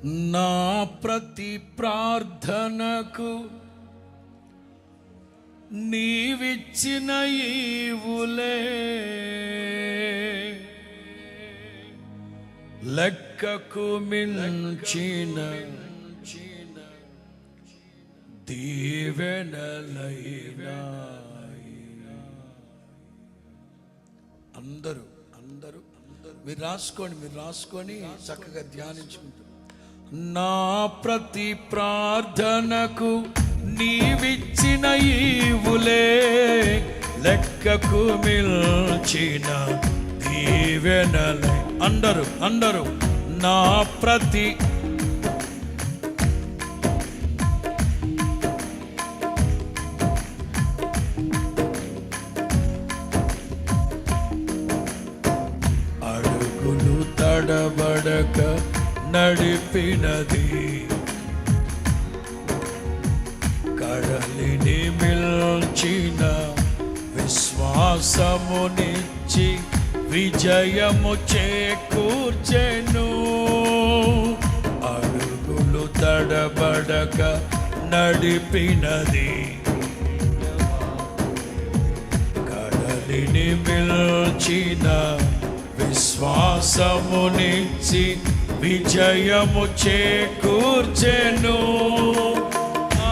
నా ప్రతి ప్రార్థనకు నీవిచ్చిన ఈవులే లెక్కకు మించిన దీవెనలైనా. అందరూ మీరు రాసుకొని చక్కగా ధ్యానించుకుంటారు. నా ప్రతి ప్రార్థనకు నీవిచ్చిన ఈవులే లెక్కకు మిల్చిన దీవెనలే. అందరూ నా ప్రతి అడుగులు తడబడక నడిపినది, కడలిని మిల్చిన విశ్వాసమునిచ్చి విజయము చేకూర్చెను. అడుగులు తడబడక నడిపినది, కడలిని మిల్చిన విశ్వాసమునిచ్చి విజయము చేకూర్చెను.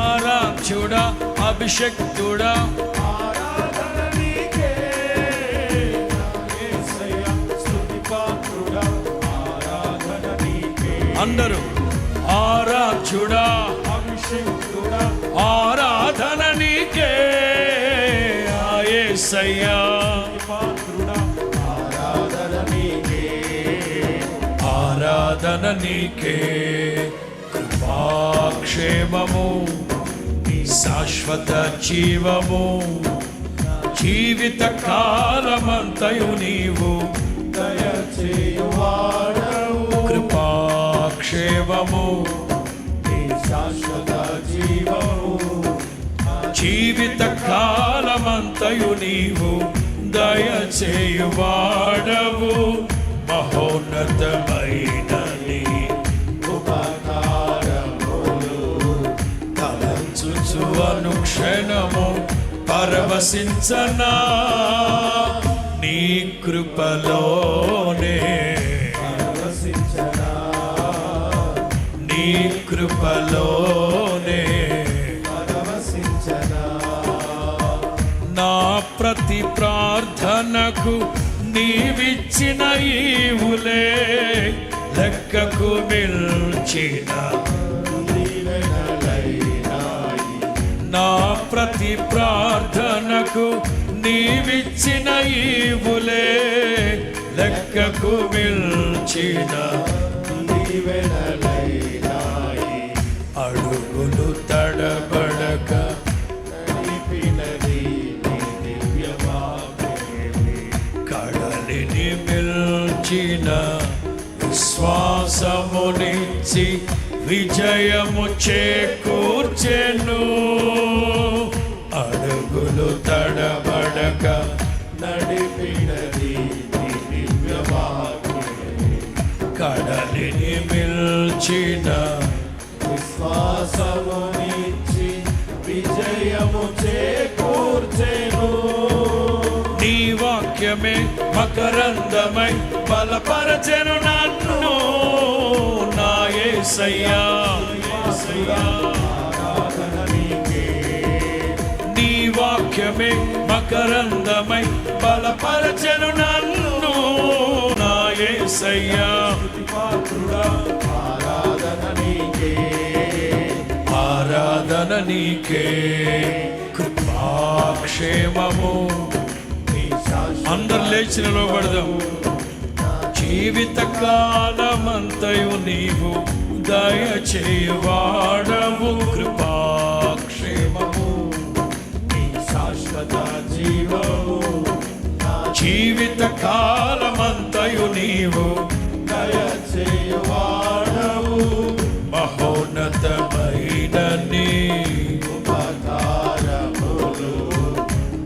ఆరాధ్యుడా అభిషక్తుడా అందరూ ఆరాధ్యుడా అభిషక్తుడా ఆరాధన నీకే. యేసయ్యా ఆరాధన నీకే. కృపాక్షేమము శాశ్వత జీవము జీవిత కాలమంతయు నీవు దయచేయువాడవు. కృపాక్షేమము శాశ్వత జీవము జీవిత కాలమంతయు నీవు దయచేయువాడవు. మహోన్నతమైన నీ ఉపకారములు తలంచుచు అనుక్షణము పరవశించనా. నీ కృపలోనే పరవశించనా, నీ కృపలోనే పరవశించనా. నా ప్రతి ప్రార్థనకు నీవిచ్చిన ఈవులే లెక్కకు మిల్చిన దీవెనలైనాయి. నా ప్రతి ప్రార్థనకు నీవిచ్చిన ఈవులే లెక్కకు మిల్చిన దీవెనలైనాయి. అడుగులు తడబడక నడిపినది నీ దివ్యవాక్యమే, కడలిని మిల్చిన విశ్వాసమునిచ్చి విజయము చేకూర్చెను. అడుగులు తడబడక నడిపినది నీ దివ్యవాక్యమే, కడలిని మిల్చిన విశ్వాసమునిచ్చి విజయము చేకూర్చెను. నీ వాక్యమే మకరందమై బలపరచెను నన్ను. నా యేసయ్యా ఆరాధన నీకే. నీ వాక్యమే మకరందమై బలపరచెను నన్ను. నా యేసయ్యా ఆరాధన నీకే, ఆరాధన నీకే. కృపాక్షేమము అందరు లేచి నిలబడదాం. జీవిత కాలమంతయు నీవు దయచేయువాడవు. కృపాక్షేమము శాశ్వత జీవము జీవిత కాలమంతయు నీవు దయచేయువాడవు. మహోన్నతమైన నీ ఉపకారములు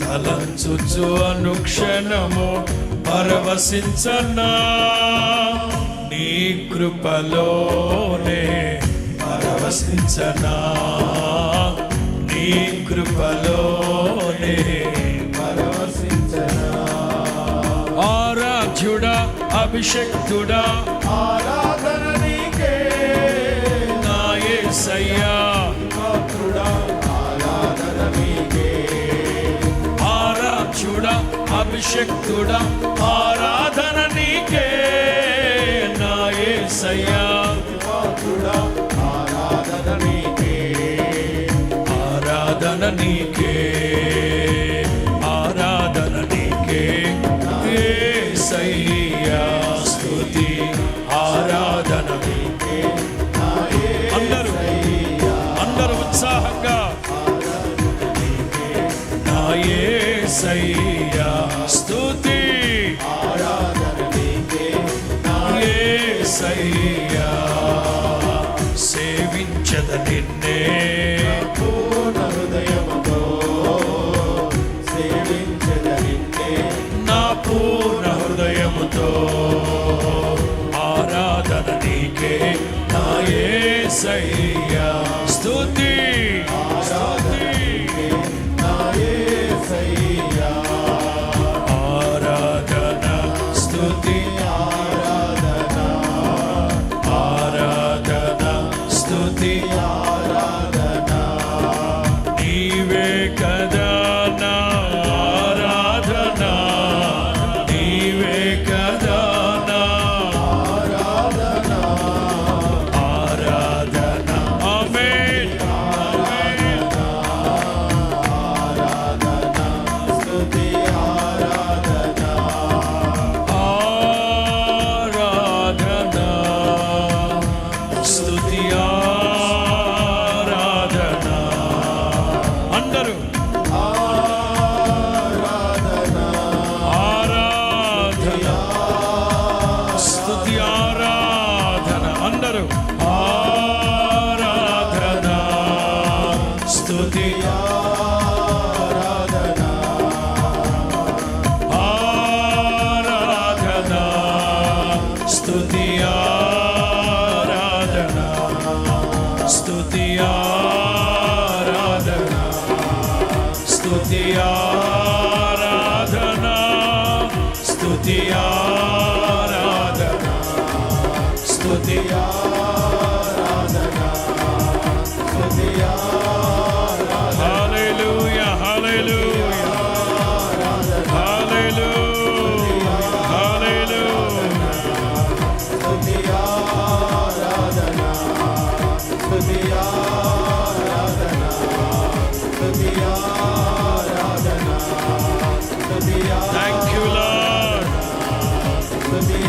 తలంచుచు అనుక్షణము పరవశించనా. నీ నీ కృపలోనే పరవశించనా, నీ కృపలోనే పరవశించనా. ఆరాధ్యుడా అభిషక్తుడా ఆరాధన నీకే నా యేసయ్యా, పాత్రుడా ఆరాధన నీకే. ఆరాధ్యుడా అభిషక్తుడా ఆరాధన నీకే నా యేసయ్యా, పాత్రుడా ఆరాధన నీకే. ఆరాధన నీకే, ఆరాధన నీకే యేసయ్యా, స్తుతి ఆరాధన నీకే. అందరూ అందరూ ఉత్సాహంగా నా యేసయ్యా స్తుతి ఆరాధన నీకే. యేసయ్యా, సేవించద నిన్నే పూర్ణ హృదయముతో సేవించెద నిన్నే. నా పూర్ణ హృదయముతో. ఆరాధన నీకే నా యేసయ్యా, స్తుతి నా యేసయ్యా. ఆరాధన స్తుతి ఆరాధన ఆరాధన స్తుతి ఆరాధన నీవే కదా నా ఆరాధన, నీవే కదా నా ఆరాధన ఆరాధన. ఆమేన్. స్తుతి ఆరాధన ఆరాధన స్తుతి ఆరాధన. అందరూ ఆరాధన ఆరాధన స్తుతి ఆరాధన. అందరూ ఆరాధన స్తుతి ఆరాధన ఆరాధన స్తుతి ఆరాధన స్తుతి ఆరాధన స్తుతి ఆరాధన స్తుతి ఆరాధన స్తుతి ఆరాధన స్తుతి ఆరాధన హల్లెలూయా హల్లెలూయా హల్లెలూయా హల్లెలూయా. స్తుతి ఆరాధన స్తుతి ఆరాధన స్తుతి ఆరాధన స్తుతి Thank you, Lord. స్తుతి